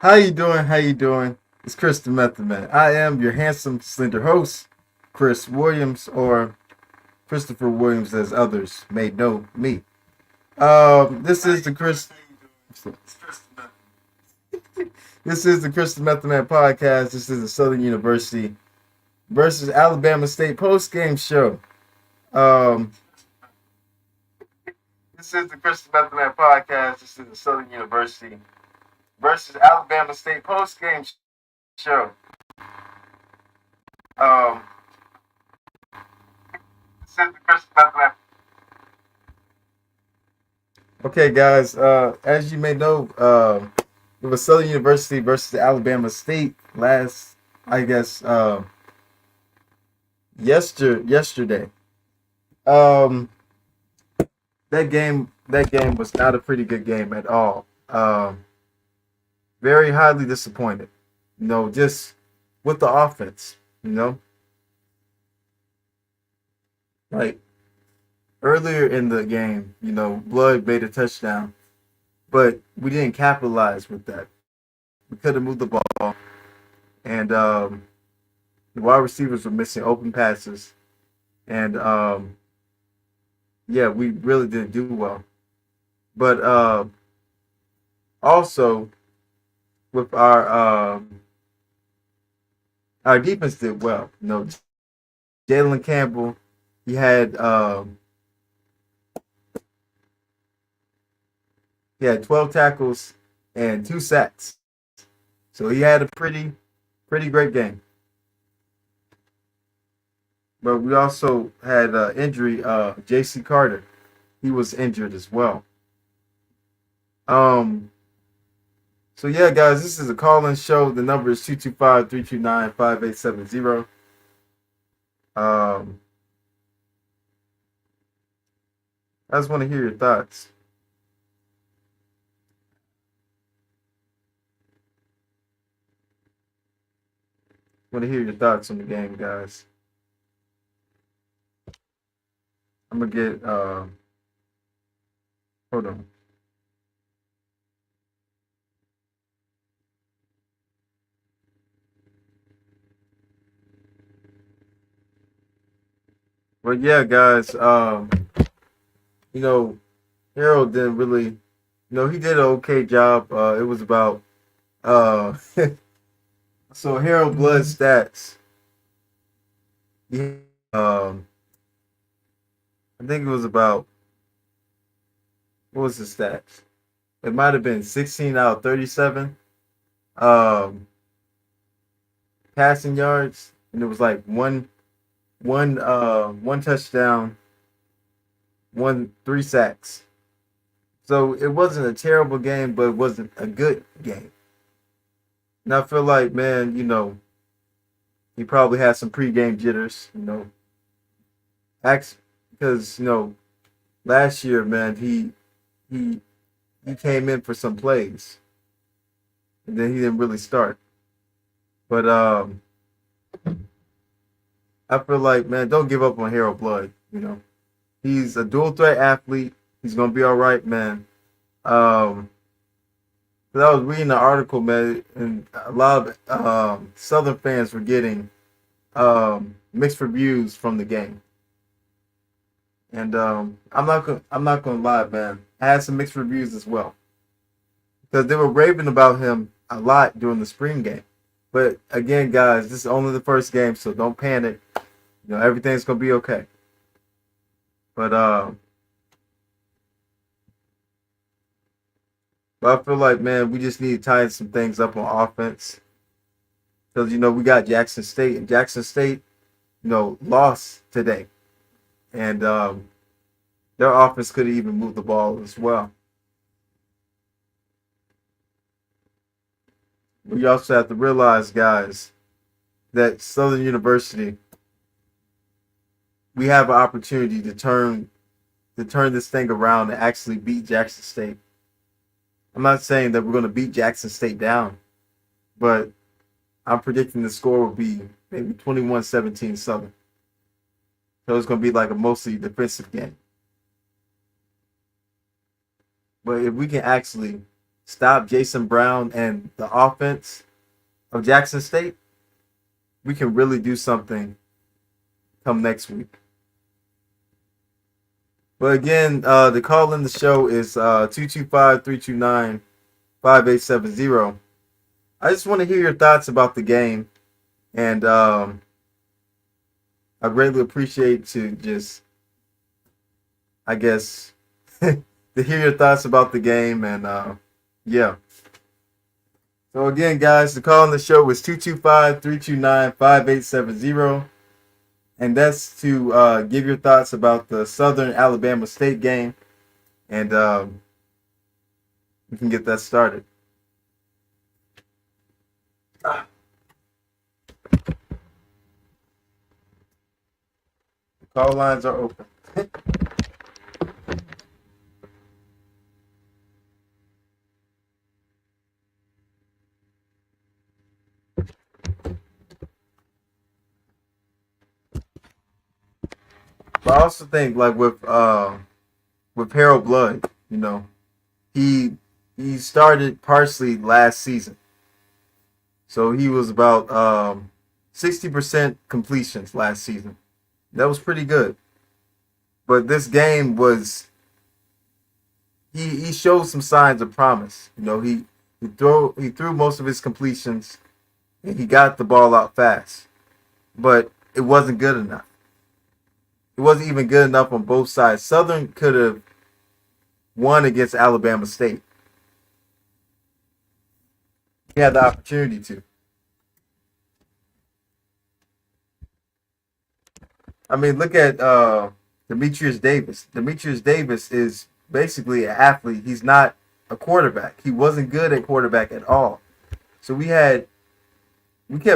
How you doing? How you doing? It's Chris the Method Man. I am your handsome, slender host, Chris Williams, or Christopher Williams, as others may know me. This is the Chris. This is the Chris the Method Man podcast. This is the Southern University versus Alabama State post game show. Um, this is the Chris the Method Man podcast. This is the Southern University versus Alabama State post game show. Um, this is the Chris the Method Man. Okay, guys. As you may know, it was Southern University versus Alabama State last, I guess, yesterday. Um, that game was not a pretty good game at all. Very highly disappointed. Just with the offense. Like earlier in the game, Blood made a touchdown, but we didn't capitalize with that. We could have moved the ball, and the wide receivers were missing open passes, and yeah, we really didn't do well. But also with our defense did well. Jalen Campbell, he had um, he had 12 tackles and 2 sacks, so he had a pretty great game. But we also had injury. J.C. Carter, he was injured as well. Um, so yeah, guys, this is a call-in show. The number is 225-329-5870. Um, I just want to hear your thoughts. Want to hear your thoughts on the game, guys. I'm gonna get. Hold on. But yeah, guys. You know, Harold didn't really. He did an okay job. It was about. Uh, so Harold Blood stats. Yeah. I think it was about. What was the stats? It might have been 16 out of 37. Um, passing yards, and it was like one touchdown, 3 sacks. So it wasn't a terrible game, but it wasn't a good game. And I feel like, man, he probably had some pregame jitters, because last year, man, he he came in for some plays, and then he didn't really start. But I feel like, man, don't give up on Harold Blood. He's a dual threat athlete. He's gonna be all right, man. Um, 'Cause I was reading the article, man, and a lot of Southern fans were getting mixed reviews from the game. And I'm not gonna lie, man. I had some mixed reviews as well because they were raving about him a lot during the spring game. But again, guys, this is only the first game, so don't panic. Everything's gonna be okay. But but I feel like, man, we just need to tighten some things up on offense because we got Jackson State, and Jackson State, lost today, and their offense could have even moved the ball as well. We also have to realize, guys, that Southern University, we have an opportunity to turn this thing around and actually beat Jackson State. I'm not saying that we're going to beat Jackson State down, but I'm predicting the score will be maybe 21-17 Southern. So it's going to be like a mostly defensive game. But if we can actually stop Jason Brown and the offense of Jackson State, we can really do something come next week. But again, the call in the show is 225-329-5870. I just want to hear your thoughts about the game, and I greatly appreciate to just, I guess, to hear your thoughts about the game, and yeah. So again, guys, the call on the show is 225-329-5870. And that's to give your thoughts about the Southern Alabama State game. And we can get that started. The call lines are open. But I also think, like, with Harold Blood, you know, he started partially last season, so he was about 60% completions last season. That was pretty good. But this game was, he showed some signs of promise. You know, he threw most of his completions, and he got the ball out fast, but it wasn't good enough. It wasn't even good enough on both sides. Southern could have won against Alabama State. He had the opportunity to. I mean, look at Demetrius Davis. Demetrius Davis is basically an athlete. He's not a quarterback. He wasn't good at quarterback at all. So we kept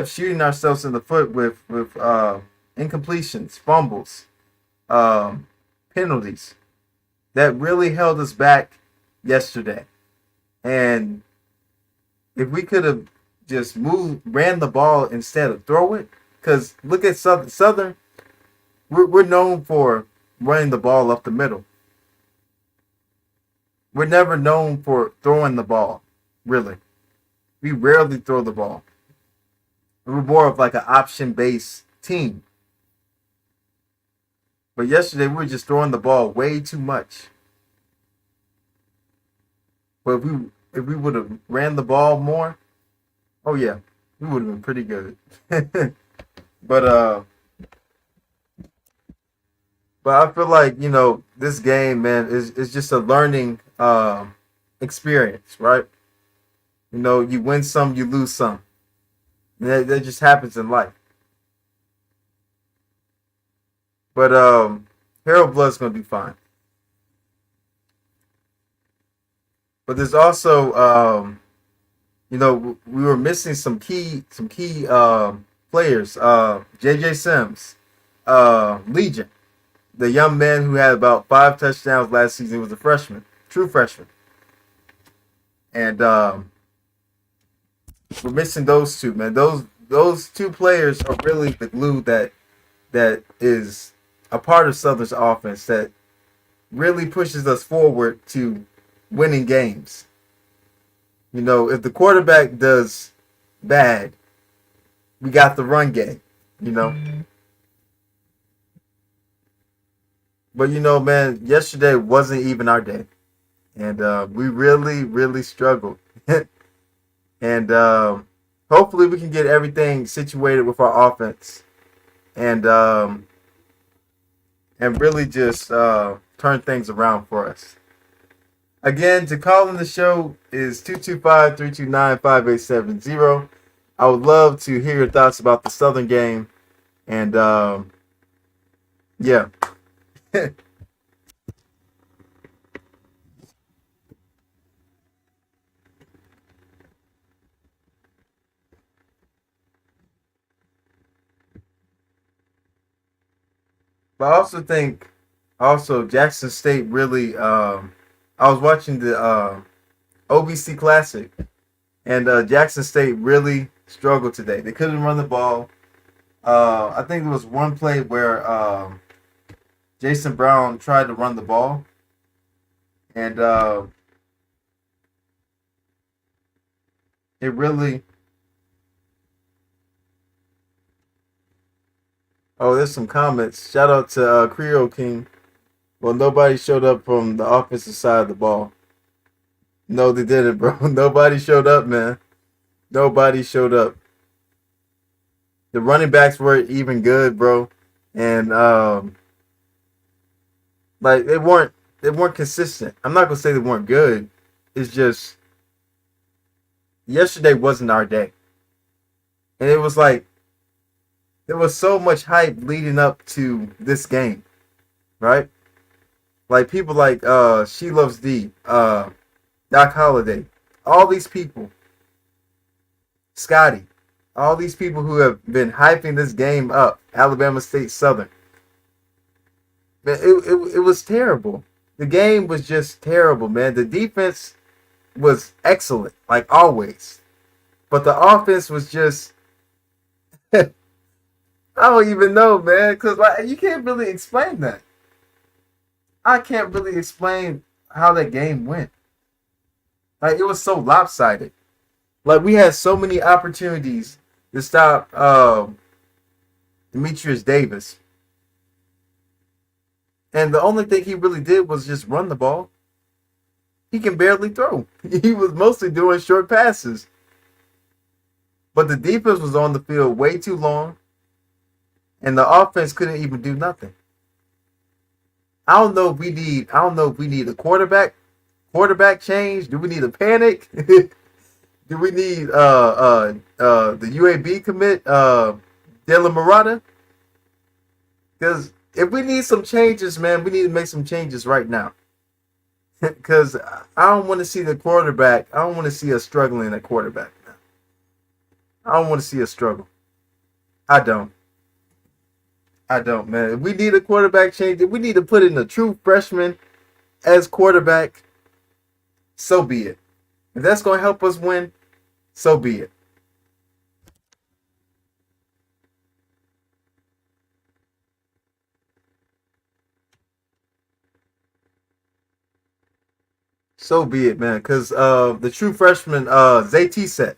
shooting ourselves in the foot with incompletions, fumbles, penalties that really held us back yesterday. And if we could have just ran the ball instead of throw it, because look at Southern, we're known for running the ball up the middle. We're never known for throwing the ball, really. We rarely throw the ball. We're more of like an option-based team. But yesterday we were just throwing the ball way too much. But if we would have ran the ball more, oh yeah, we would have been pretty good. But but I feel like, you know, this game, man, is just a learning experience, right? You know, you win some, you lose some. And that just happens in life. But Harold Blood's gonna do fine. But there's also you know, we were missing some key players. JJ Sims, Legion, the young man who had about 5 touchdowns last season, was a freshman, true freshman. And we're missing those two, man. Those two players are really the glue that is a part of Southern's offense that really pushes us forward to winning games. You know, if the quarterback does bad, we got the run game, you know. But you know, man, yesterday wasn't even our day, and we really, really struggled. And hopefully, we can get everything situated with our offense, and really just turn things around for us. Again, to call in the show is 225-329-5870. I would love to hear your thoughts about the Southern game, and yeah. But I also think, Jackson State really. I was watching the OBC Classic, and Jackson State really struggled today. They couldn't run the ball. I think there was one play where Jason Brown tried to run the ball, and It really. Oh, there's some comments. Shout out to Creole King. Well, nobody showed up from the offensive side of the ball. No, they didn't, bro. Nobody showed up, man. Nobody showed up. The running backs weren't even good, bro, and like they weren't consistent. I'm not gonna say they weren't good. It's just yesterday wasn't our day, and it was like there was so much hype leading up to this game, right? Like people like She Loves D, Doc Holliday, all these people, Scotty, all these people who have been hyping this game up, Alabama State Southern. Man, it was terrible. The game was just terrible, man. The defense was excellent, like always. But the offense was just I don't even know, man, because like you can't really explain that. I can't really explain how that game went. Like it was so lopsided. Like we had so many opportunities to stop Demetrius Davis, and the only thing he really did was just run the ball. He can barely throw. He was mostly doing short passes. But the defense was on the field way too long, and the offense couldn't even do nothing. I don't know if we need a quarterback change. Do we need a panic? Do we need the UAB commit Dylan Murata? Because if we need some changes, man, we need to make some changes right now. Because I don't want to see the quarterback. I don't want to see us struggling at quarterback. I don't want to see us struggle. I don't. I don't, man. If we need a quarterback change, if we need to put in a true freshman as quarterback, so be it. If that's going to help us win, so be it. So be it, man. Because the true freshman, ZT set.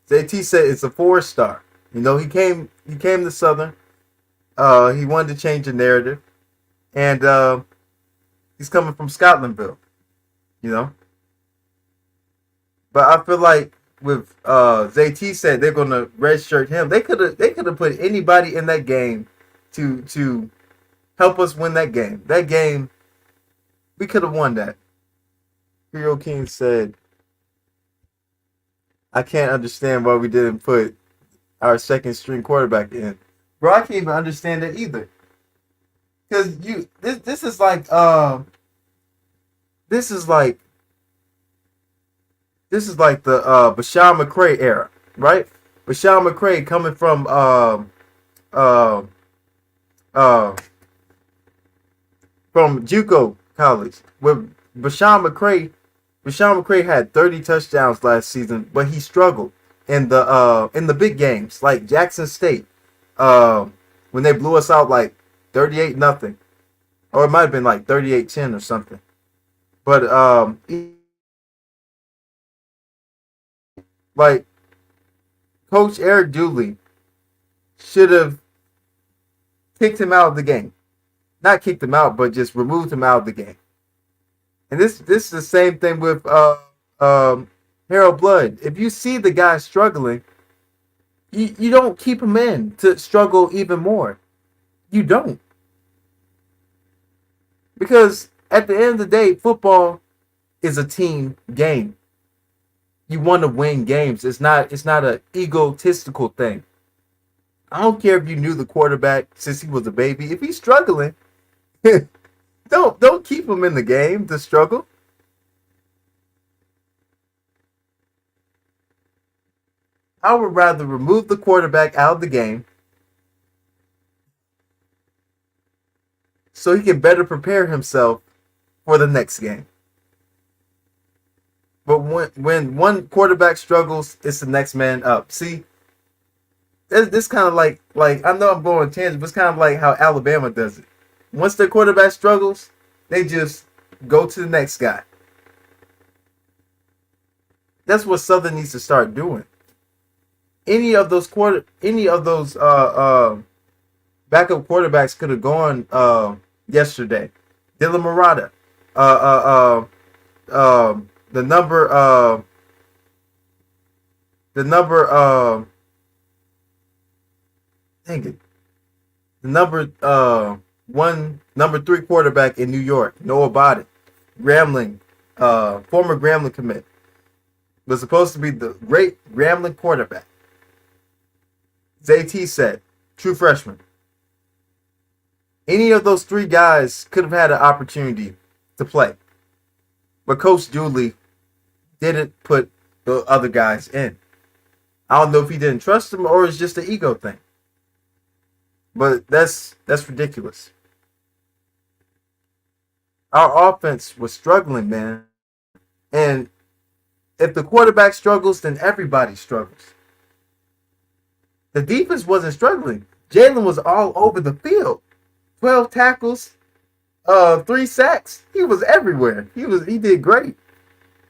ZT set is a 4 star. You know, he came to Southern. He wanted to change the narrative. And he's coming from Scotlandville, you know. But I feel like with ZT said they're gonna redshirt him. They could have put anybody in that game to help us win that game. That game we could have won that. Hero King said, I can't understand why we didn't put our second string quarterback in. Bro, I can't even understand that either. Cause this is like the Bashawn McCray era, right? Bashawn McCray coming uh, uh, from JUCO college. With Bashawn McCray had 30 touchdowns last season, but he struggled in the big games like Jackson State, uh, when they blew us out like 38-0, or it might have been like 38-10 or something. But like Coach Eric Dooley should have kicked him out of the game. Not kicked him out, but just removed him out of the game. And this is the same thing with Harold Blood. If you see the guy struggling, you don't keep him in to struggle even more. You don't. Because at the end of the day, football is a team game. You want to win games. It's not an egotistical thing. I don't care if you knew the quarterback since he was a baby. If he's struggling, don't keep him in the game to struggle. I would rather remove the quarterback out of the game so he can better prepare himself for the next game. But when one quarterback struggles, it's the next man up. See, this kind of like I know I'm going tangent, but it's kind of like how Alabama does it. Once their quarterback struggles, they just go to the next guy. That's what Southern needs to start doing. Any of those backup quarterbacks could have gone yesterday. Dylan Murata, the number dang it, the number three quarterback in New York, Noah Body, Grambling, former Grambling commit, was supposed to be the great Grambling quarterback. JT said, true freshman. Any of those three guys could have had an opportunity to play. But Coach Dooley didn't put the other guys in. I don't know if he didn't trust them or it's just an ego thing. But that's ridiculous. Our offense was struggling, man. And if the quarterback struggles, then everybody struggles. The defense wasn't struggling. Jalen was all over the field. 12 tackles, 3 sacks. He was everywhere. He did great.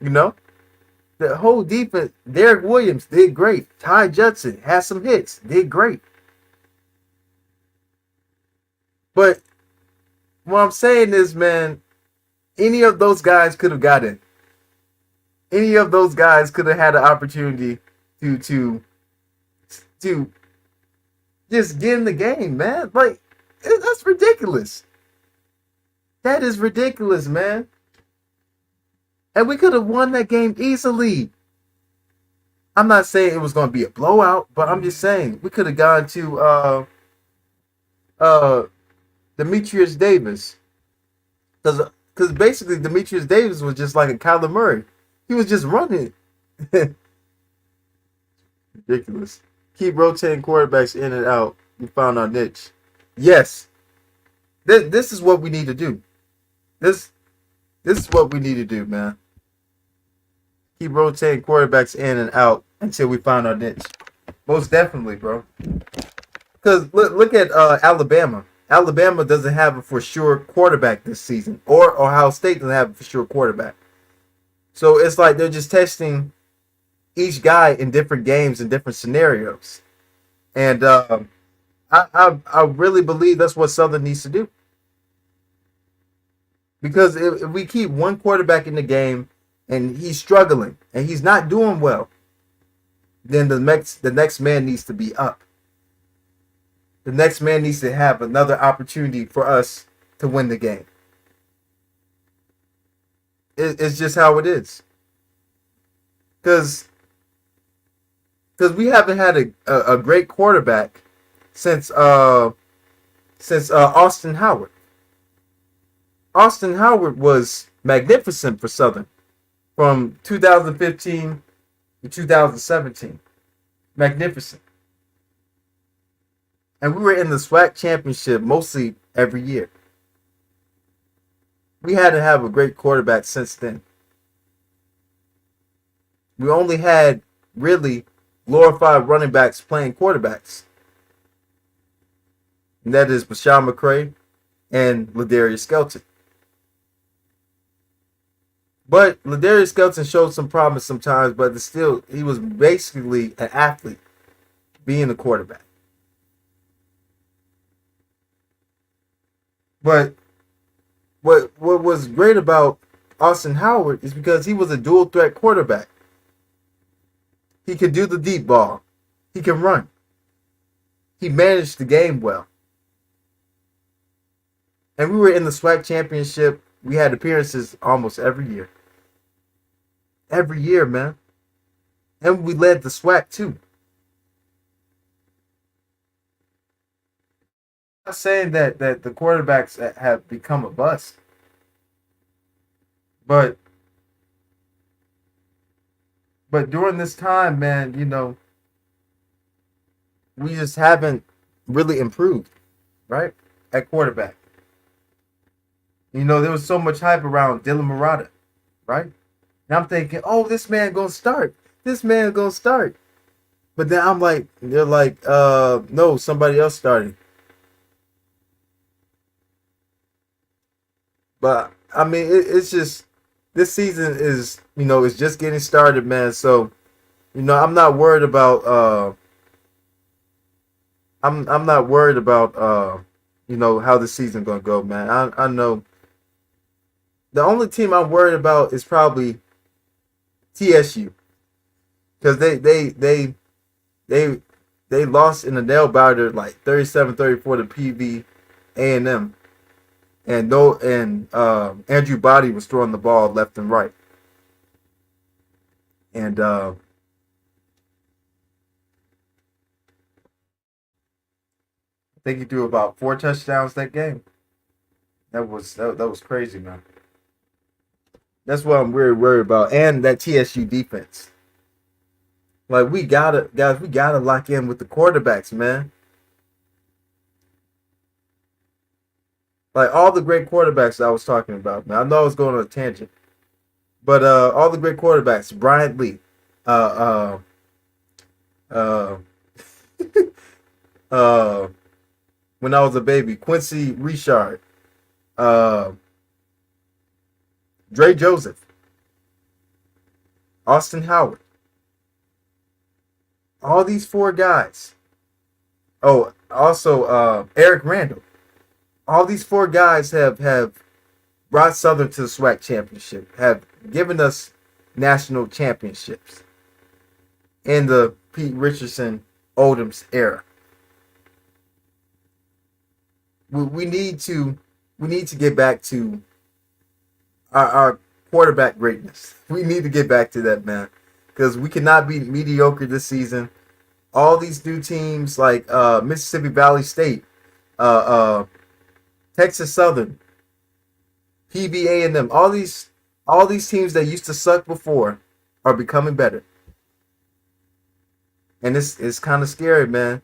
You know? The whole defense, Derek Williams did great. Ty Judson had some hits, did great. But what I'm saying is, man, any of those guys could have got in. Any of those guys could have had an opportunity to just get in the game, man. Like, that's ridiculous. That is ridiculous, man. And we could have won that game easily. I'm not saying it was going to be a blowout, but I'm just saying we could have gone to Demetrius Davis. Because basically Demetrius Davis was just like a Kyler Murray. He was just running. Ridiculous. Keep rotating quarterbacks in and out. We found our niche. Yes. This is what we need to do. This is what we need to do, man. Keep rotating quarterbacks in and out until we find our niche. Most definitely, bro. Because look at Alabama. Alabama doesn't have a for sure quarterback this season. Or Ohio State doesn't have a for sure quarterback. So it's like they're just testing each guy in different games and different scenarios. And I really believe that's what Southern needs to do. Because if we keep one quarterback in the game and he's struggling and he's not doing well, then the next man needs to be up. The next man needs to have another opportunity for us to win the game. It's just how it is. Because we haven't had a great quarterback since Austin Howard. Austin Howard was magnificent for Southern from 2015 to 2017. Magnificent. And we were in the SWAC championship mostly every year. We had to have a great quarterback since then. We only had really glorified running backs playing quarterbacks. And that is Bashawn McCray and Ladarius Skelton. But Ladarius Skelton showed some promise sometimes, but still, he was basically an athlete being a quarterback. But what was great about Austin Howard is because he was a dual threat quarterback. He could do the deep ball. He can run. He managed the game well. And we were in the SWAC championship. We had appearances almost every year. Every year, man. And we led the SWAC too. I'm not saying that the quarterbacks have become a bust. But during this time, man, we just haven't really improved, right? At quarterback. There was so much hype around Dylan Murata, right? And I'm thinking, oh, this man gonna start. This man gonna start. But then I'm like, they're like, no, somebody else starting. But I mean, it's just this season is, is just getting started, man. So, I'm not worried about I'm not worried about how the season gonna go, man. I know the only team I'm worried about is probably TSU because they they lost in the nail biter like 37-34 to PV A&M, and though and Andrew Body was throwing the ball left and right, and I think he threw about 4 touchdowns that game. That was crazy, man. That's what I'm really worried about, and that TSU defense. Like we gotta lock in with the quarterbacks, man. Like all the great quarterbacks I was talking about, man. I know I was going on a tangent, but all the great quarterbacks, Bryant Lee, uh, uh, uh, when I was a baby, Quincy Richard, uh, Dre Joseph, Austin Howard, all these four guys. Oh, also Eric Randall. All these four guys have brought Southern to the SWAC championship, have given us national championships in the Pete Richardson Oldham's era. We need to get back to our quarterback greatness. We need to get back to that, man, because we cannot be mediocre this season. All these new teams like Mississippi Valley State, uh, Texas Southern, PBA and them, all these teams that used to suck before are becoming better, and it's kind of scary, man.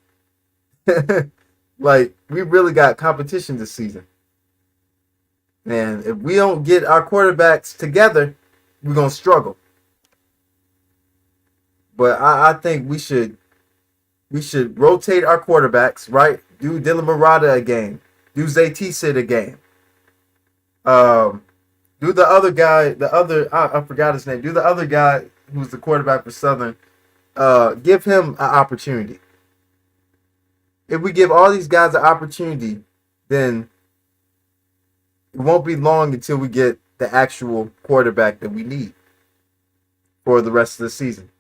Like we really got competition this season, and if we don't get our quarterbacks together, we're gonna struggle. But I think we should rotate our quarterbacks, right? Do Dylan Murata a game, do Zay Sid a game, um, do the other guy, I forgot his name. Do the other guy who's the quarterback for Southern. Give him an opportunity. If we give all these guys an opportunity, then it won't be long until we get the actual quarterback that we need for the rest of the season.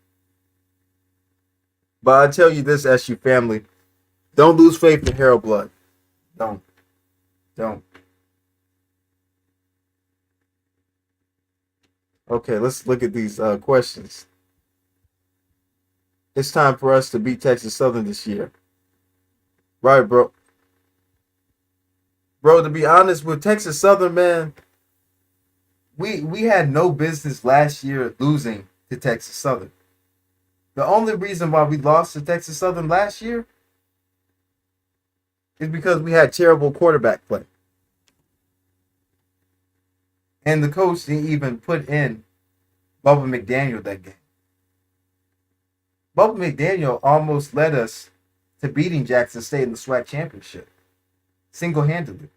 But I tell you this, SU family, don't lose faith in Harold Blood. Don't, don't. Okay, let's look at these questions. It's time for us to beat Texas Southern this year, right, bro? Bro, to be honest, with Texas Southern, man, we had no business last year losing to Texas Southern. The only reason why we lost to Texas Southern last year is because we had terrible quarterback play. And the coach didn't even put in Bubba McDaniel that game. Bubba McDaniel almost led us to beating Jackson State in the SWAC championship single handedly.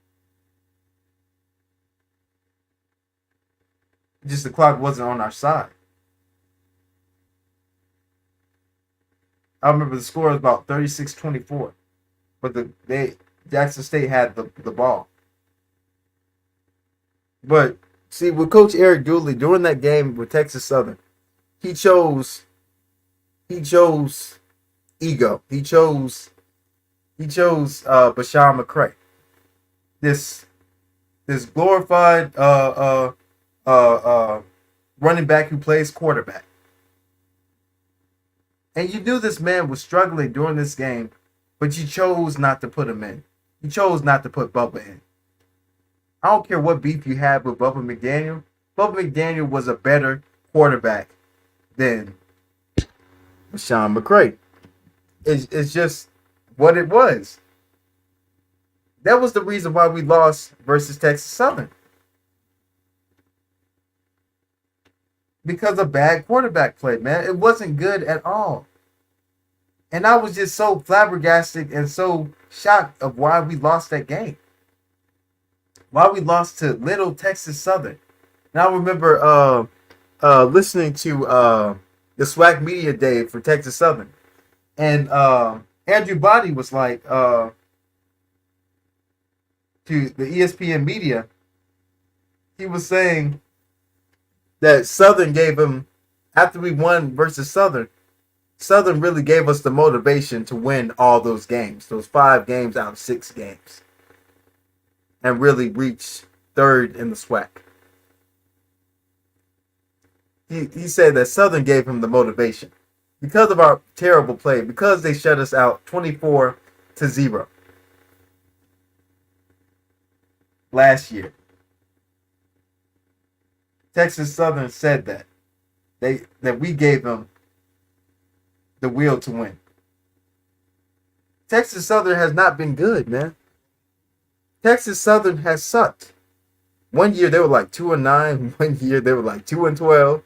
Just the clock wasn't on our side. I remember the score was about 36-24, but Jackson State had the ball. But see, with Coach Eric Dooley during that game with Texas Southern, he chose ego. He chose Bashawn McCray, this glorified running back who plays quarterback. And you knew this man was struggling during this game, but you chose not to put him in. You chose not to put Bubba in. I don't care what beef you had with Bubba McDaniel. Bubba McDaniel was a better quarterback than Sean McCray. It's just what it was. That was the reason why we lost versus Texas Southern. Because of bad quarterback play, man. It wasn't good at all. And I was just so flabbergasted and so shocked of why we lost that game. Why we lost to Little Texas Southern. And I remember listening to the SWAC Media Day for Texas Southern, and Andrew Body was like to the ESPN media, he was saying that Southern gave him, after we won versus Southern, Southern really gave us the motivation to win all those games, those 5 games out of 6 games, and really reach third in the SWAC. He said that Southern gave him the motivation because of our terrible play, because they shut us out 24-0 last year. Texas Southern said that we gave them the will to win. Texas Southern has not been good, man. Texas Southern has sucked. One year they were like 2-9. One year they were like 2-12.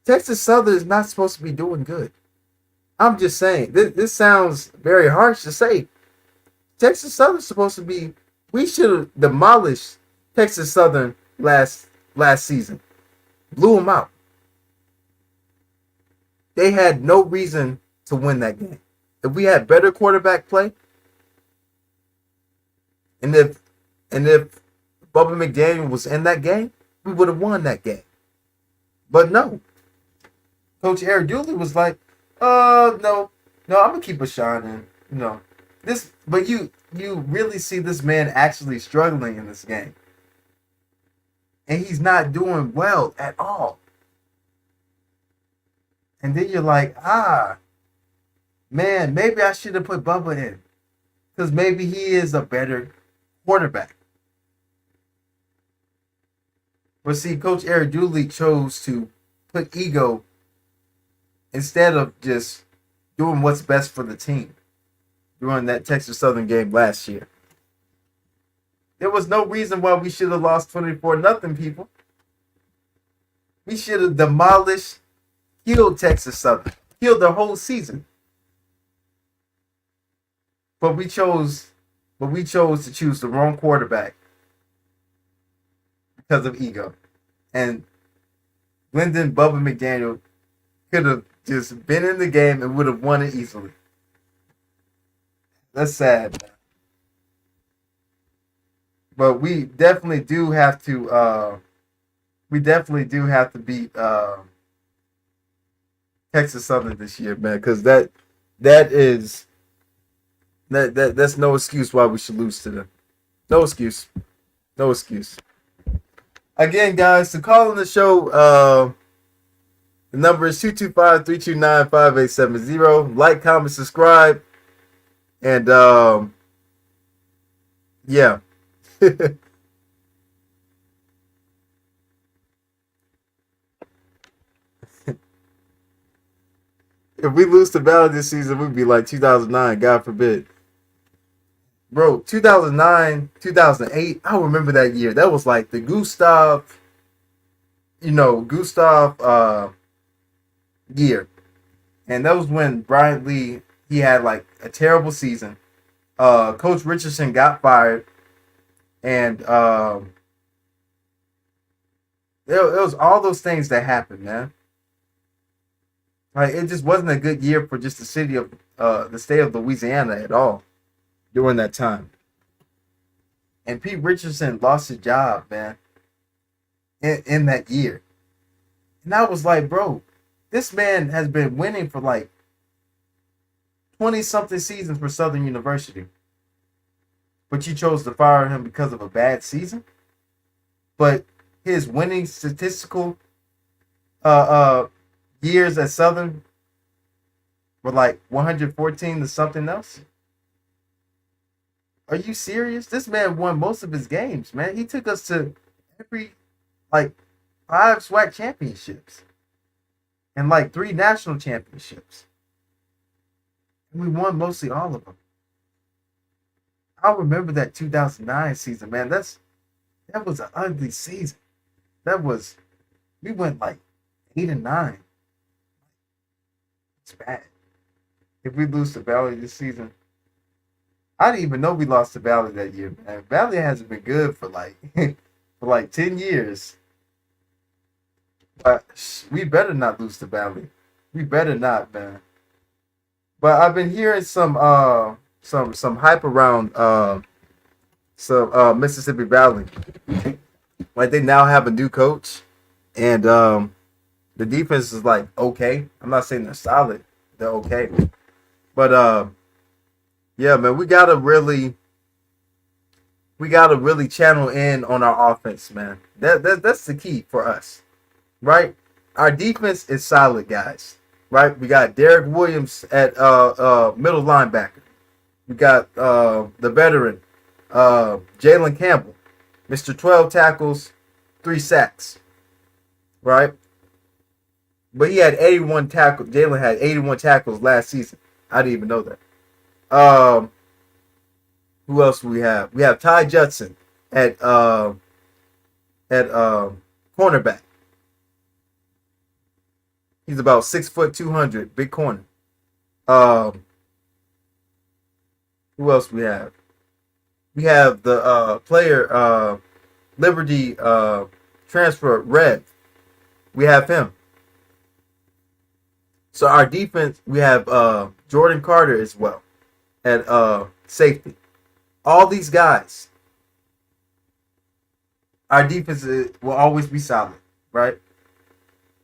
Texas Southern is not supposed to be doing good. I'm just saying. This sounds very harsh to say. Texas Southern is supposed to be. We should have demolished Texas Southern last season. Blew them out. They had no reason to win that game. If we had better quarterback play, and if Bubba McDaniel was in that game, we would have won that game. But no. Coach Eric Dooley was like, no, I'm gonna keep a shot in. But you really see this man actually struggling in this game. And he's not doing well at all. And then you're like, man, maybe I should have put Bubba in. Because maybe he is a better quarterback. But see, Coach Eric Dooley chose to put ego instead of just doing what's best for the team during that Texas Southern game last year. There was no reason why we should have lost 24-0, people. We should have demolished, killed Texas Southern, killed their whole season. But we chose to choose the wrong quarterback because of ego. And Lyndon Bubba McDaniel could have just been in the game and would have won it easily. That's sad, man. But we definitely do have to beat Texas Southern this year, man, because that's no excuse why we should lose to them. No excuse. No excuse. Again, guys, to call in the show, the number is 225-329-5870. Like, comment, subscribe. And yeah. If we lose to Valley this season, we'd be like 2009, God forbid. Bro, 2009, 2008, I remember that year. That was like the Gustav year. And that was when Bryant Lee, he had like a terrible season. Coach Richardson got fired. And it was all those things that happened, man. Like, it just wasn't a good year for just the state of Louisiana at all during that time. And Pete Richardson lost his job, man, in that year. And I was like, bro, this man has been winning for like 20-something seasons for Southern University. But you chose to fire him because of a bad season? But his winning statistical years at Southern were like 114 to something else? Are you serious? This man won most of his games, man. He took us to every, like, 5 SWAC championships and like 3 national championships. And we won mostly all of them. I remember that 2009 season, man. That was an ugly season. We went like 8-9. It's bad. If we lose to Valley this season, I didn't even know we lost to Valley that year, man. Valley hasn't been good for like 10 years. We better not lose to Valley. We better not, man. But I've been hearing some hype around some Mississippi Valley. Like they now have a new coach, and the defense is like okay. I'm not saying they're solid. They're okay. But yeah, man, we gotta really channel in on our offense, man. That's the key for us, right? Our defense is solid, guys. Right? We got Derek Williams at middle linebacker. We got the veteran Jalen Campbell, Mr. 12 tackles, 3 sacks. Right? But he had 81 tackles. Jalen had 81 tackles last season. I didn't even know that. Um, who else do we have? We have Ty Judson at cornerback. He's about 6 foot 200, big corner. Um, who else we have? We have the player Liberty transfer Red. We have him. So our defense, we have Jordan Carter as well at safety. All these guys, our defense will always be solid, right?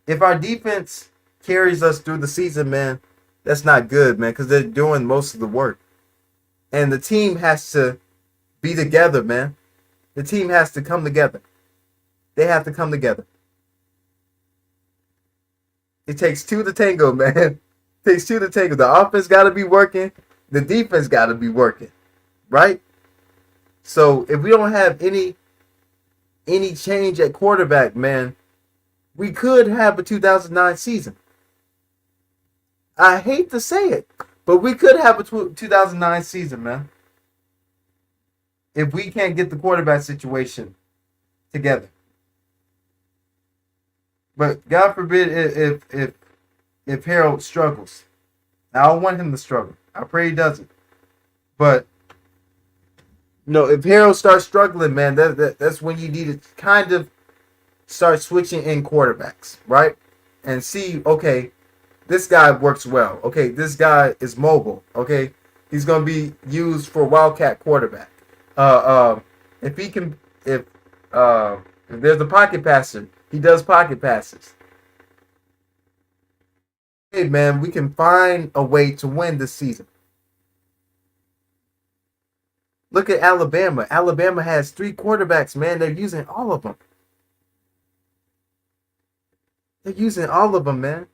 If our defense carries us through the season, man, that's not good, man, because they're doing most of the work. And the team has to be together, man. The team has to come together. They have to come together. It takes two to tango, man. It takes two to tango. The offense got to be working. The defense got to be working, right? So if we don't have any change at quarterback, man, we could have a 2009 season. I hate to say it, but we could have a 2009 season, man. If we can't get the quarterback situation together. But God forbid if Harold struggles. I don't want him to struggle. I pray he doesn't. But no, if Harold starts struggling, man, that's when you need to kind of start switching in quarterbacks, right? And see, okay, this guy works well. Okay, this guy is mobile. Okay, he's gonna be used for wildcat quarterback. If he can, if there's a pocket passer, he does pocket passes. Hey, man, we can find a way to win this season. Look at Alabama. Alabama has 3 quarterbacks, man. They're using all of them. They're using all of them, man.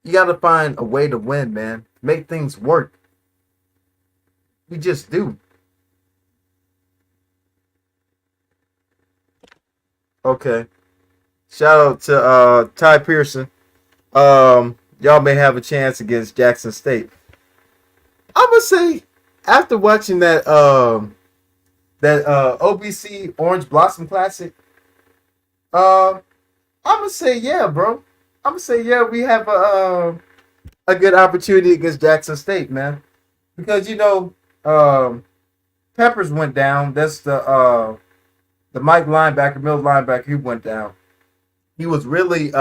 You got to find a way to win, man. Make things work. We just do. Okay. Shout out to Ty Pearson. Y'all may have a chance against Jackson State. I'm gonna say after watching that OBC Orange Blossom Classic, I'm gonna say yeah, bro. I'm gonna say yeah. We have a good opportunity against Jackson State, man, because Peppers went down. That's the Mike linebacker, middle linebacker. He went down. He was really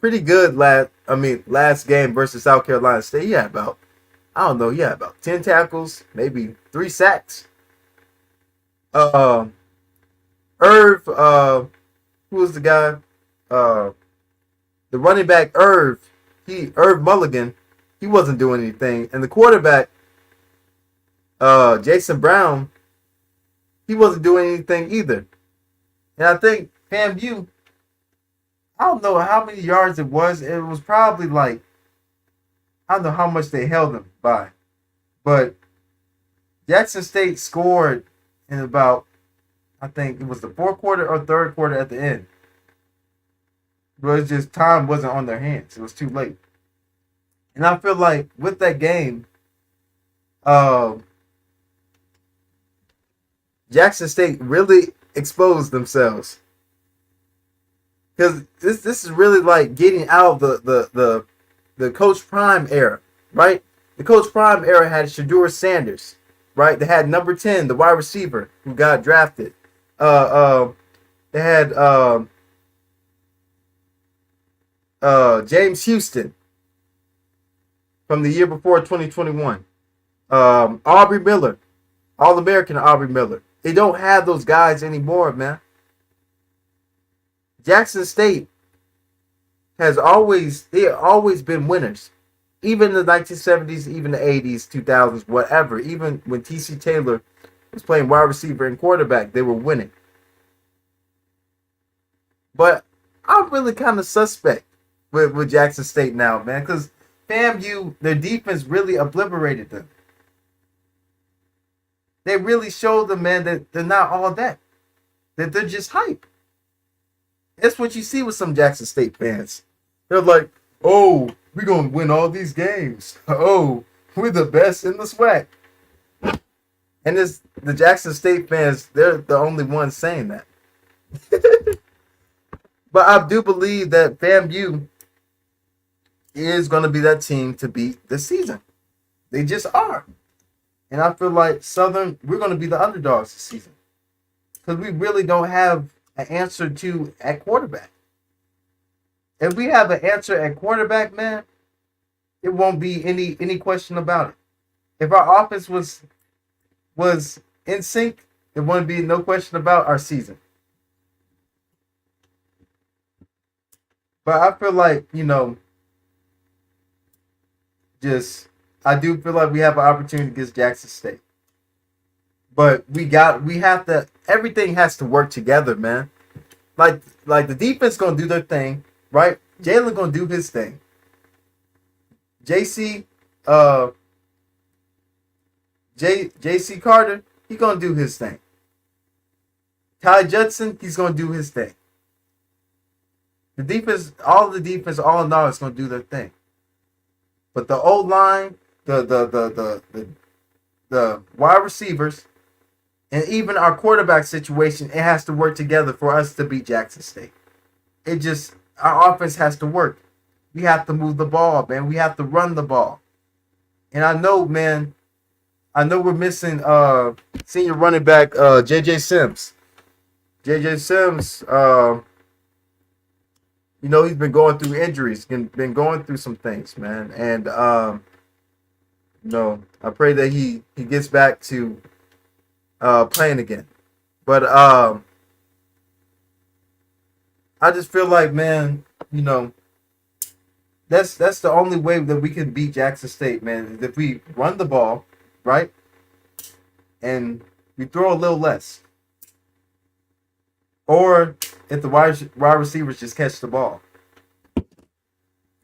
pretty good last game versus South Carolina State. He had about, I don't know, about 10 tackles, maybe 3 sacks. Irv, who was the guy? The running back Irv Mulligan, he wasn't doing anything. And the quarterback, Jason Brown, he wasn't doing anything either. And I think FAMU, I don't know how many yards it was. It was probably like, I don't know how much they held them by. But Jackson State scored in about, I think it was the 4th quarter or 3rd quarter at the end. But it's just time wasn't on their hands. It was too late. And I feel like with that game, Jackson State really exposed themselves. Because this is really like getting out of the Coach Prime era, right? The Coach Prime era had Shedeur Sanders, right? They had number 10, the wide receiver who got drafted. And They had James Houston from the year before 2021. Aubrey Miller, All American Aubrey Miller. They don't have those guys anymore, man. Jackson State has always been winners. Even in the 1970s, even the 80s, 2000s, whatever. Even when T.C. Taylor was playing wide receiver and quarterback, they were winning. But I'm really kind of suspect with Jackson State now, man, because FAMU, their defense really obliterated them. They really showed them, man, that they're not all that. That they're just hype. That's what you see with some Jackson State fans. They're like, oh, we're going to win all these games. Oh, we're the best in the SWAC. And the Jackson State fans, they're the only ones saying that. But I do believe that FAMU is going to be that team to beat this season. They just are. And I feel like Southern, we're going to be the underdogs this season. Because we really don't have an answer to at quarterback. If we have an answer at quarterback, man, it won't be any question about it. If our offense was in sync, there wouldn't be no question about our season. But I feel like, I do feel like we have an opportunity against Jackson State. But everything has to work together, man. Like the defense gonna do their thing, right? Jalen gonna do his thing. JC Carter, he gonna do his thing. Ty Judson, he's gonna do his thing. The defense, all in all, is gonna do their thing. But the O line, the wide receivers, and even our quarterback situation, it has to work together for us to beat Jackson State. Our offense has to work. We have to move the ball, man. We have to run the ball. And I know, man, we're missing senior running back J.J. Sims. J.J. Sims, he's been going through injuries, been going through some things, man. And, I pray that he gets back to playing again. But I just feel like, man, that's the only way that we can beat Jackson State, man, is if we run the ball, right? And we throw a little less. Or if the wide receivers just catch the ball.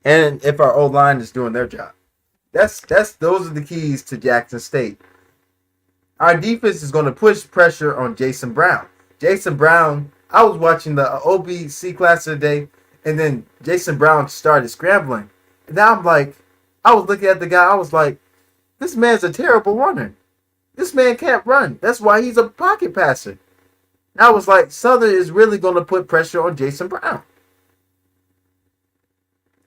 And if our O-line is doing their job. Those are the keys to Jackson State. Our defense is going to push pressure on Jason Brown. Jason Brown, I was watching the OBC class today, and then Jason Brown started scrambling. And now I was looking at the guy, I was like, this man's a terrible runner. This man can't run. That's why he's a pocket passer. And I was like, Southern is really going to put pressure on Jason Brown.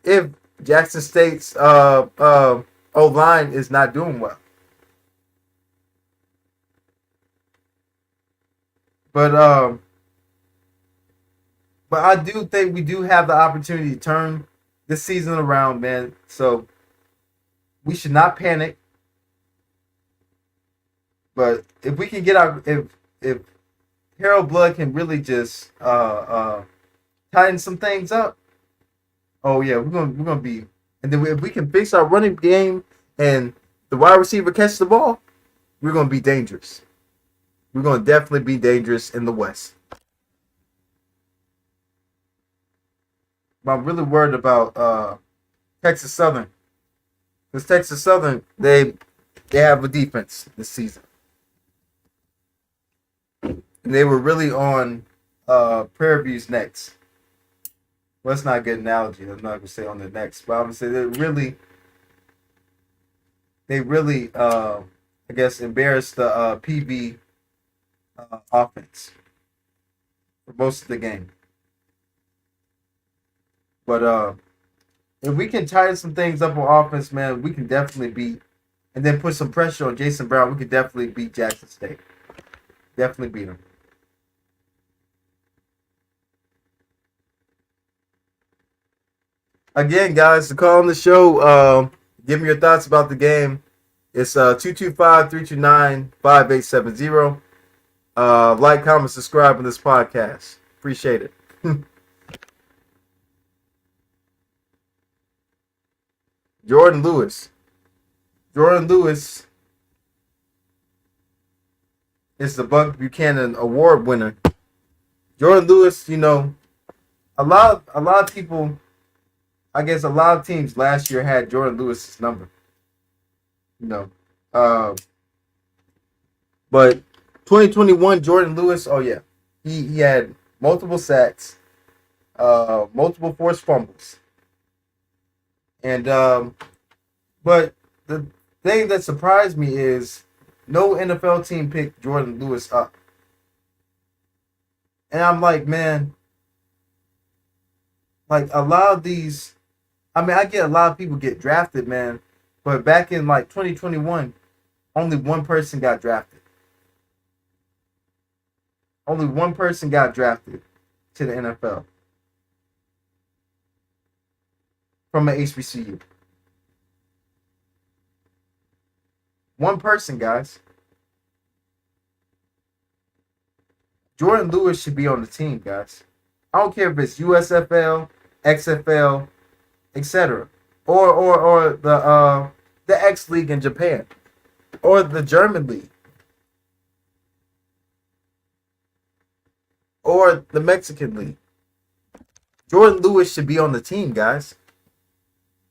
If Jackson State's O-line is not doing well. But I do think we do have the opportunity to turn this season around, man. So we should not panic. But if we can get if Harold Blood can really just tighten some things up, oh yeah, we're gonna be. And then if we can fix our running game and the wide receiver catch the ball, we're gonna be dangerous. We're gonna definitely be dangerous in the West. But I'm really worried about Texas Southern, because Texas Southern they have a defense this season. And they were really on Prairie View's necks. Well, that's not a good analogy. I'm not going to say on the necks, but I'm going to say they really, I guess, embarrassed the PV offense for most of the game. But if we can tighten some things up on offense, man, we can definitely beat, and then put some pressure on Jason Brown, we can definitely beat Jackson State. Definitely beat him. Again, guys, to call on the show, give me your thoughts about the game. It's 225-329-5870. Like, comment, subscribe on this podcast. Appreciate it. Jordan Lewis. Jordan Lewis is the Buck Buchanan Award winner. Jordan Lewis, a lot of people, I guess a lot of teams last year had Jordan Lewis's number. You know, uh, but 2021 Jordan Lewis, oh yeah, he had multiple sacks, multiple forced fumbles, and but the thing that surprised me is no NFL team picked Jordan Lewis up, and I'm like, man, like a lot of these, I mean, I get a lot of people get drafted, man, but back in like 2021, only one person got drafted. Only one person got drafted to the NFL from an HBCU. One person, guys. Jordan Lewis should be on the team, guys. I don't care if it's USFL, XFL, etc., or the X League in Japan, or the German League, or the Mexican League. Jordan Lewis should be on the team, guys.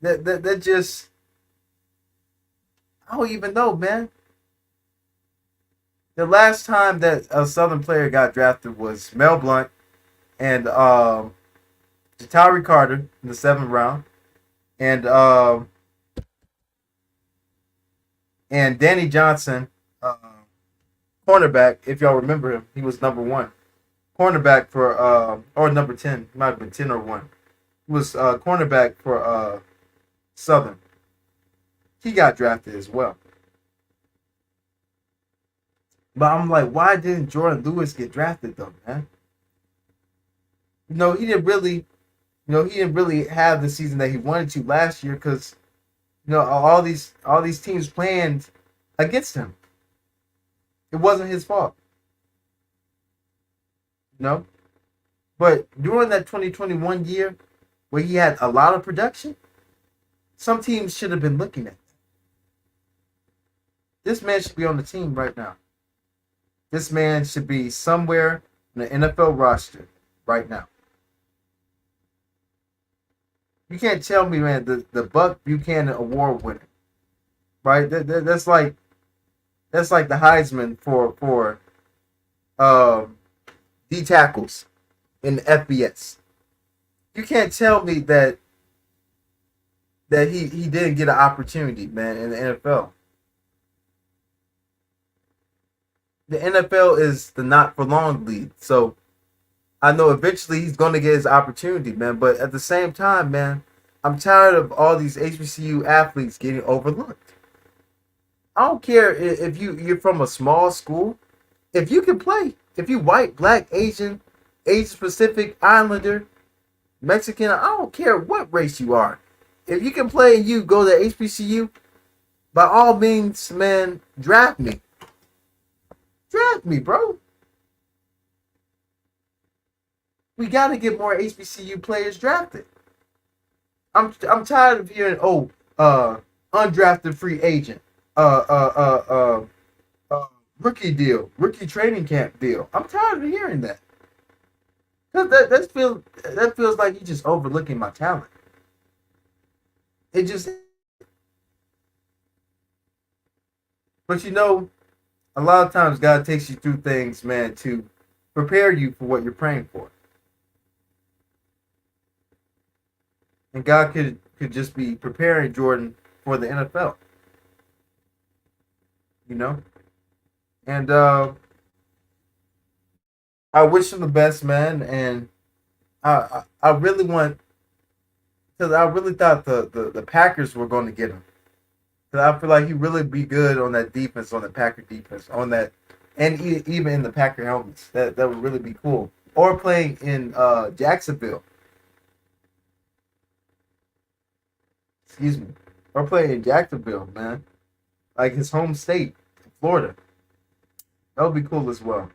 That just, I don't even know, man. The last time that a Southern player got drafted was Mel Blount and Jatari Carter in the 7th round, and and Danny Johnson, cornerback. If y'all remember him, he was number one cornerback for or number 10. He might have been 10 or 1. He was cornerback for Southern. He got drafted as well. But I'm like, why didn't Jordan Lewis get drafted though, man? He didn't really, he didn't really have the season that he wanted to last year because, all these teams planned against him. It wasn't his fault, you know. But during that 2021 year, where he had a lot of production, some teams should have been looking at that. This man should be on the team right now. This man should be somewhere in the NFL roster right now. You can't tell me, man, the Buck Buchanan Award winner, right? That's like the Heisman for D tackles in the FBS. You can't tell me that he didn't get an opportunity, man, in the NFL. The NFL is the not for long league, so I know eventually he's going to get his opportunity, man. But at the same time, man, I'm tired of all these HBCU athletes getting overlooked. I don't care if you're from a small school. If you can play, if you white, black, Asian, Asian Pacific, Islander, Mexican, I don't care what race you are. If you can play and you go to HBCU, by all means, man, draft me. Draft me, bro. We got to get more HBCU players drafted. I'm tired of hearing undrafted free agent, uh uh uh rookie deal, rookie training camp deal. I'm tired of hearing that. Cause that feels like you're just overlooking my talent. It just, but a lot of times God takes you through things, man, to prepare you for what you're praying for. And God could just be preparing Jordan for the NFL, you know. And I wish him the best, man. And I really want, because I really thought the Packers were going to get him. Because I feel like he really be good on that defense, on the Packer defense, on that, and even in the Packer helmets. That would really be cool. Or playing in Jacksonville. excuse me, or play in Jacksonville, man, like his home state, Florida. That would be cool as well.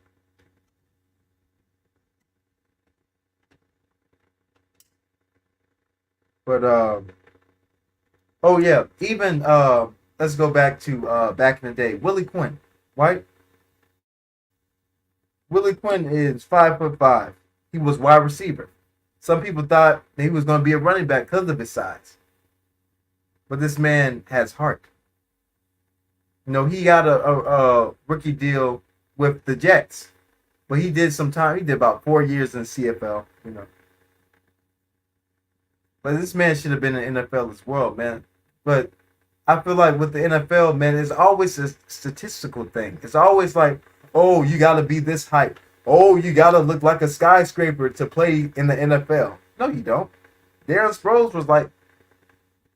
But oh yeah, even let's go back to back in the day, Willie Quinn, right? Willie Quinn is 5'5". He was wide receiver. Some people thought that he was going to be a running back because of his size, but this man has heart. You know, he got a rookie deal with the Jets, but he did some time. He did about 4 years in CFL. You know, but this man should have been in the NFL as well, man. But I feel like with the NFL, man, it's always a statistical thing. It's always like, oh, you got to be this height. Oh, you got to look like a skyscraper to play in the NFL. No, you don't. Darren Sproles was like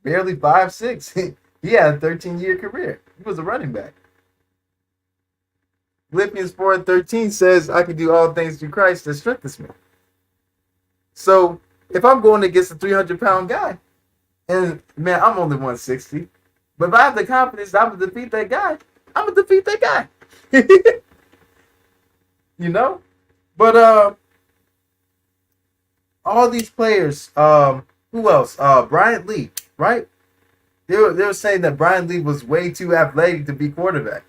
barely 5'6". He had a 13-year career. He was a running back. Philippians 4:13 says, I can do all things through Christ that strengthens me. So if I'm going against a 300-pound guy, and man, I'm only 160, but if I have the confidence that I'm gonna defeat that guy, I'm gonna defeat that guy. You know? But all these players, who else? Brian Lee, right? They were saying that Brian Lee was way too athletic to be quarterback.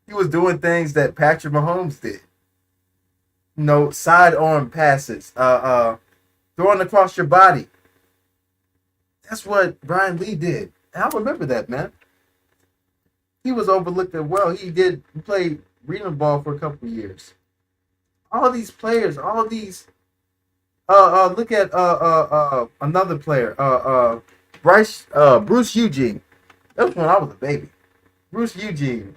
He was doing things that Patrick Mahomes did. You know, sidearm passes, throwing across your body. That's what Brian Lee did. And I remember that, man. He was overlooked as well. He played arena ball for a couple of years. All these players, all these look at another player, Bruce Eugene. That was when I was a baby. Bruce Eugene,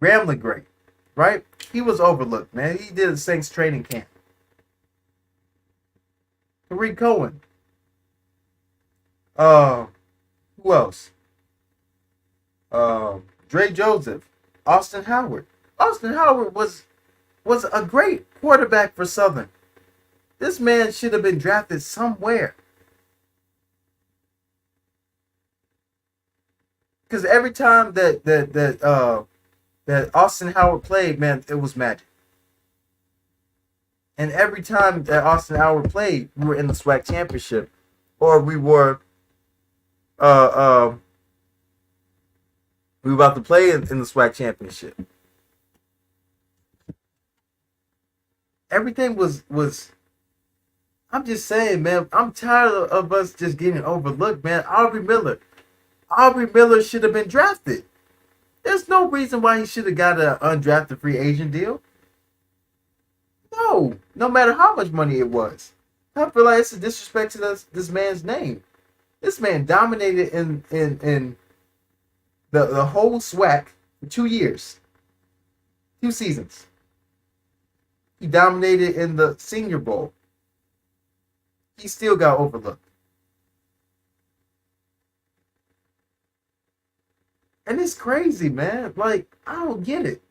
Grambling great, right? He was overlooked, man. He did a Saints training camp. Tariq Cohen. Who else? Dre Joseph, Austin Howard. Austin Howard was a great quarterback for Southern. This man should have been drafted somewhere. Because every time that Austin Howard played, man, it was magic. And every time that Austin Howard played, we were in the SWAC championship, or uh, uh, we were about to play in the SWAC championship. Everything was. I'm just saying, man. I'm tired of us just getting overlooked, man. Aubrey Miller should have been drafted. There's no reason why he should have got an undrafted free agent deal. No matter how much money it was. I feel like it's a disrespect to this man's name. This man dominated in the whole SWAC for 2 years, 2 seasons. He dominated in the Senior Bowl. He still got overlooked. And it's crazy, man. Like, I don't get it.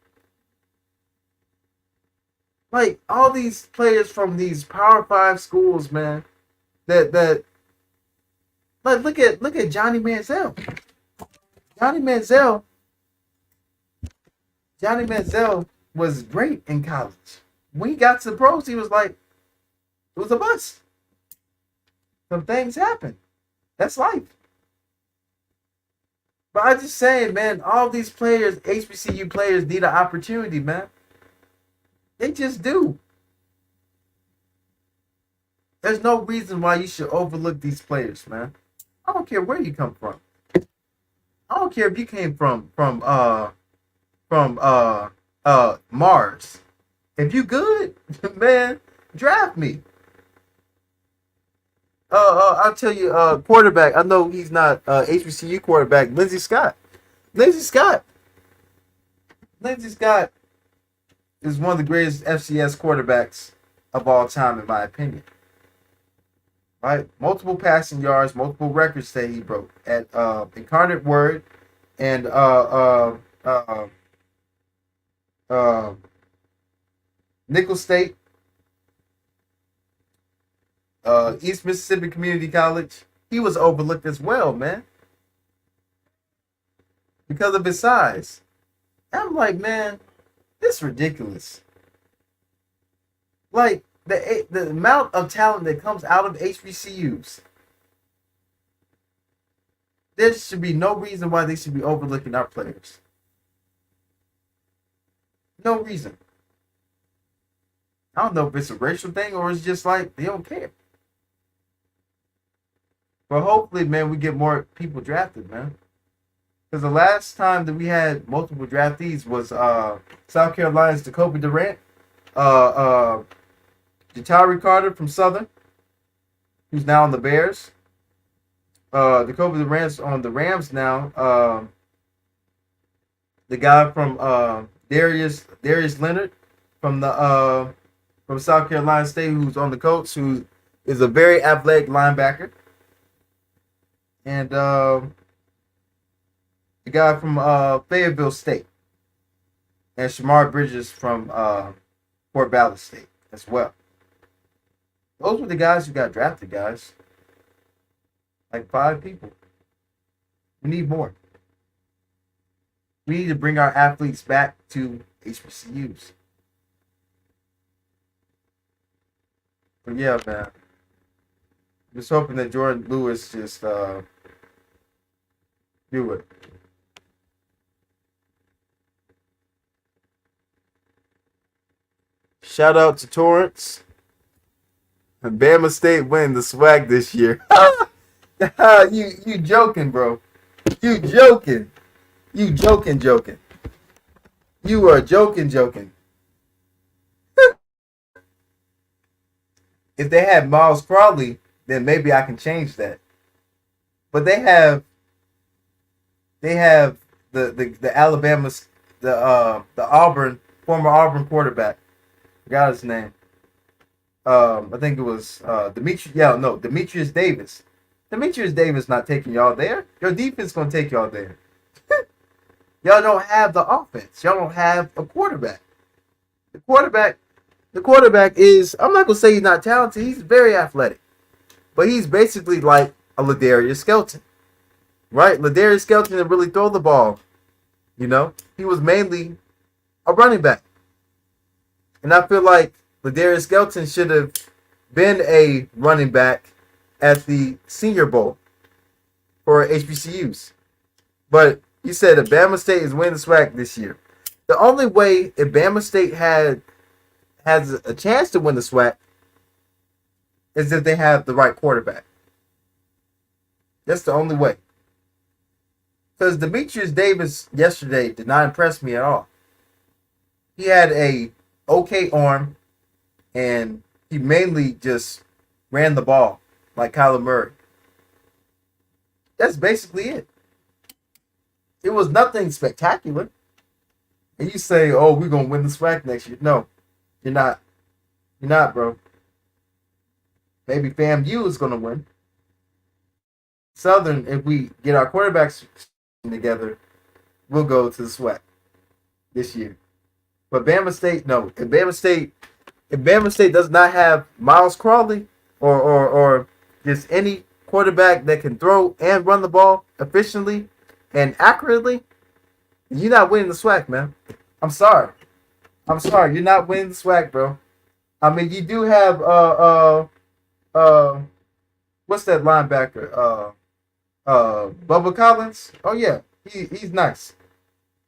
Like, all these players from these Power 5 schools, man, that like look at Johnny Manziel. Johnny Manziel Johnny Manziel was great in college. When he got to the pros, he was like, it was a bust. Some things happen. That's life. But I just saying, man, all these players, HBCU players, need an opportunity, man. They just do. There's no reason why you should overlook these players, man. I don't care where you come from. I don't care if you came from Mars. If you good, man, draft me. I'll tell you, quarterback. I know he's not HBCU quarterback. Lindsey Scott. Lindsey Scott is one of the greatest FCS quarterbacks of all time, in my opinion. Right, multiple passing yards, multiple records that he broke at Incarnate Word and Nickel State. East Mississippi Community College, he was overlooked as well, man, because of his size. I'm like, man, this is ridiculous. Like the amount of talent that comes out of HBCUs, there should be no reason why they should be overlooking our players. No reason. I don't know if it's a racial thing or it's just like they don't care. But hopefully, man, we get more people drafted, man. Because the last time that we had multiple draftees was South Carolina's Jacoby Durant, uh, Jatari Carter from Southern, who's now on the Bears. Jacoby Durant's on the Rams now. The guy from Darius Leonard from the from South Carolina State, who's on the Colts, who is a very athletic linebacker, and the guy from Fayetteville State, and Shamar Bridges from Fort Valley State as well. Those were the guys who got drafted, guys. Like 5 people. We need more. We need to bring our athletes back to HBCUs. But yeah, man. Just hoping that Jordan Lewis just do it. Shout out to Torrance. Bama State win the swag this year. you joking, bro. You joking. You joking. You are joking. If they had Miles Crowley, then maybe I can change that. But they have the Alabama, the Auburn, former Auburn quarterback. Forgot his name. I think it was Demetrius Davis. Demetrius Davis not taking y'all there. Your defense gonna take y'all there. Y'all don't have the offense. Y'all don't have a quarterback. The quarterback is, I'm not gonna say he's not talented. He's very athletic, but he's basically like a Ladarius Skelton, right? Ladarius Skelton didn't really throw the ball. You know, he was mainly a running back, and I feel like Ladarius Skelton should have been a running back at the Senior Bowl for HBCUs. But he said that Bama State is winning the SWAC this year. The only way if Bama State has a chance to win the SWAC is if they have the right quarterback. That's the only way. Because Demetrius Davis yesterday did not impress me at all. He had a okay arm, and he mainly just ran the ball like Kyler Murray. That's basically it. It was nothing spectacular. And you say, oh, we're going to win the SWAC next year. No, you're not. You're not, bro. Maybe FAMU is going to win. Southern, if we get our quarterbacks together, we'll go to the SWAC this year. But Bama State, no. If Bama State does not have Miles Crowley or just any quarterback that can throw and run the ball efficiently and accurately, you're not winning the SWAC, man. I'm sorry. You're not winning the SWAC, bro. I mean, you do have what's that linebacker? Bubba Collins. Oh yeah, he's nice.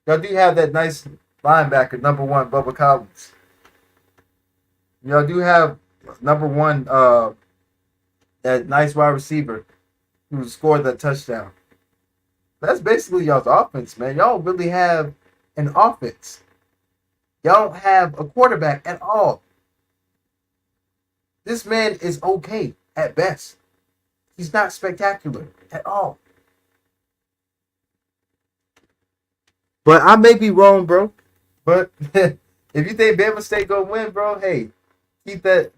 Y'all do have that nice linebacker, number 1, Bubba Collins. Y'all do have number 1, that nice wide receiver who scored that touchdown. That's basically y'all's offense, man. Y'all really have an offense. Y'all don't have a quarterback at all. This man is okay at best. He's not spectacular at all. But I may be wrong, bro. But if you think Bama State gonna win, bro, hey, keep that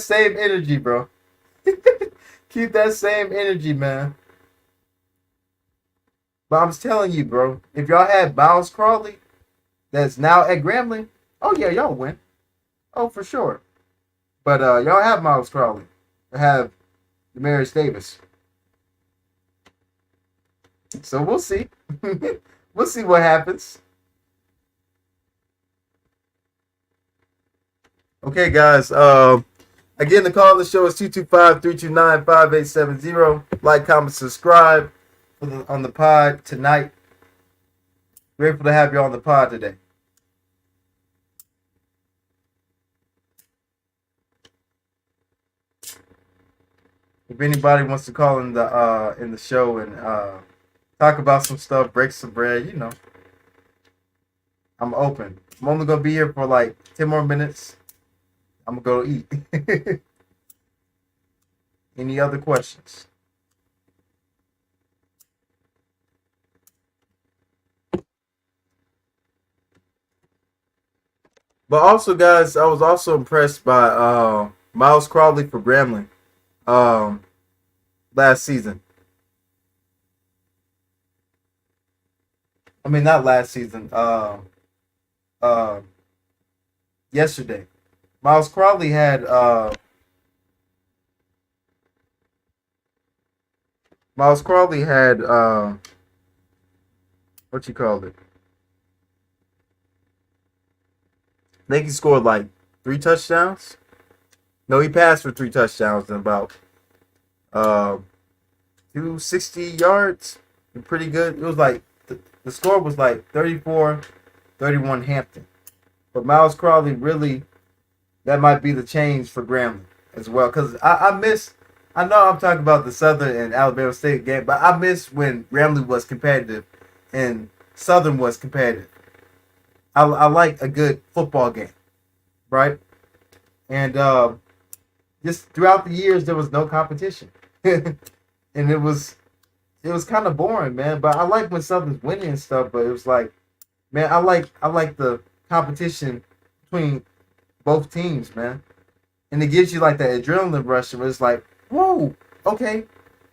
same energy, bro. Keep that same energy, man. But I'm telling you, bro, if y'all had Miles Crowley, that's now at Grambling, oh yeah, y'all win. Oh, for sure. But y'all have Miles Crowley. have Demarius Davis. So we'll see. We'll see what happens. Okay, guys. Again, the call of the show is 225-329-5870. Like, comment, subscribe on the pod tonight. Grateful to have you on the pod today. If anybody wants to call in the show and talk about some stuff, break some bread, I'm open. I'm only gonna be here for like 10 more minutes. I'm gonna go eat. Any other questions? But also, guys, I was also impressed by Miles Crowley for Grambling last season. I mean, not last season. Uh, Yesterday, Miles Crowley had what you call it? I think he scored like 3 touchdowns. No, he passed for 3 touchdowns and about 260 yards. Pretty good. It was like the score was like 34-31 Hampton. But Miles Crowley really, that might be the change for Grambling as well. Because I know I'm talking about the Southern and Alabama State game, but I miss when Grambling was competitive and Southern was competitive. I like a good football game, right? And just throughout the years, there was no competition. And it was kind of boring, man. But I like when Southern's winning and stuff. But it was like, man, I like the competition between both teams, man. And it gives you like that adrenaline rush. Where it's like, whoa, okay,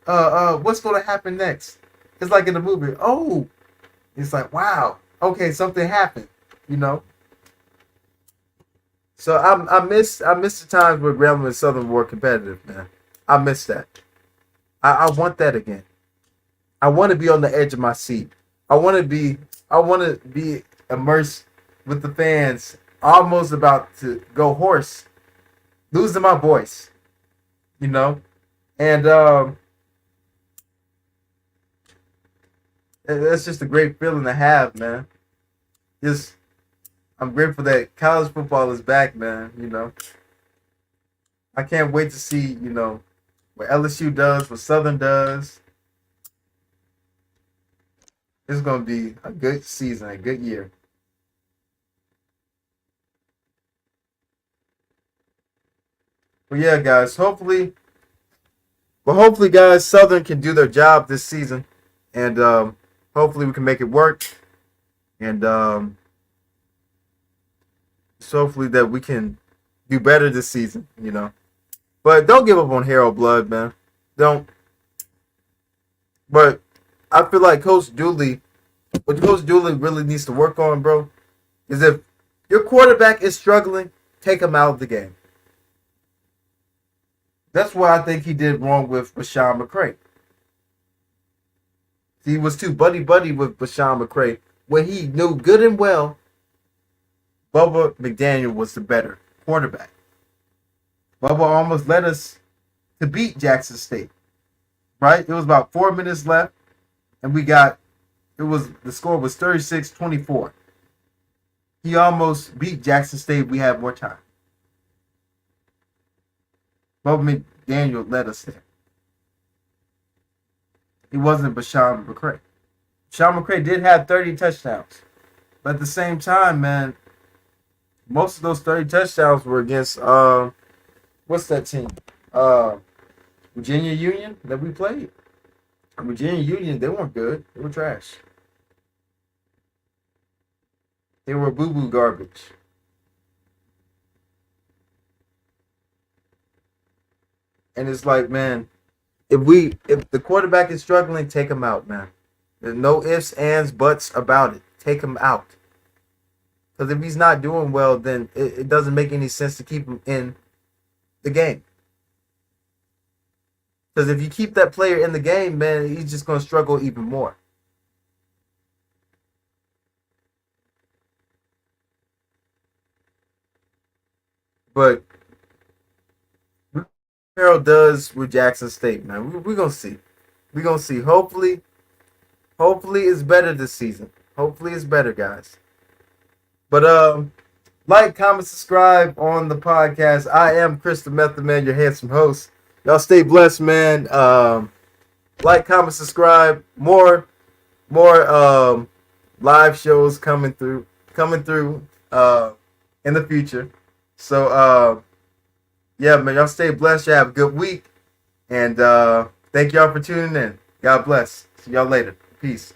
what's gonna happen next? It's like in the movie. Oh, it's like, wow, okay, something happened, you know. So I miss the times where Grambling and Southern were competitive, man. I miss that. I want that again. I want to be on the edge of my seat. I want to be immersed with the fans, almost about to go hoarse, losing my voice, you know, and that's just a great feeling to have, man. Just I'm grateful that college football is back, man. I can't wait to see, what LSU does, what Southern does. It's gonna be a good season, a good year. But yeah, guys, hopefully, guys, Southern can do their job this season, and hopefully we can make it work, and so hopefully that we can do better this season. But don't give up on Harold Blood, man. Don't. But I feel like what Coach Dooley really needs to work on, bro, is if your quarterback is struggling, take him out of the game. That's what I think he did wrong with Bashawn McCray. He was too buddy-buddy with Bashawn McCray when he knew good and well Bubba McDaniel was the better quarterback. Bubba almost led us to beat Jackson State, right? It was about 4 minutes left, and the score was 36-24. He almost beat Jackson State. We had more time. Bubba McDaniel led us there. He wasn't Bashawn McCray. Bashawn McCray did have 30 touchdowns. But at the same time, man, most of those 30 touchdowns were against, what's that team? Virginia Union that we played. Virginia Union, they weren't good. They were trash. They were boo-boo garbage. And it's like, man, if the quarterback is struggling, take him out, man. There's no ifs, ands, buts about it. Take him out. Because if he's not doing well, then it doesn't make any sense to keep him in the game. Because if you keep that player in the game, man, he's just gonna struggle even more. But Harold does with Jackson State, man. We're gonna see. We're gonna see. Hopefully it's better this season. Hopefully it's better, guys. But like, comment, subscribe on the podcast. I am Chris the Method Man, your handsome host. Y'all stay blessed, man. Like, comment, subscribe. More live shows coming through in the future. So yeah, man, y'all stay blessed. Y'all have a good week. And thank y'all for tuning in. God bless. See y'all later. Peace.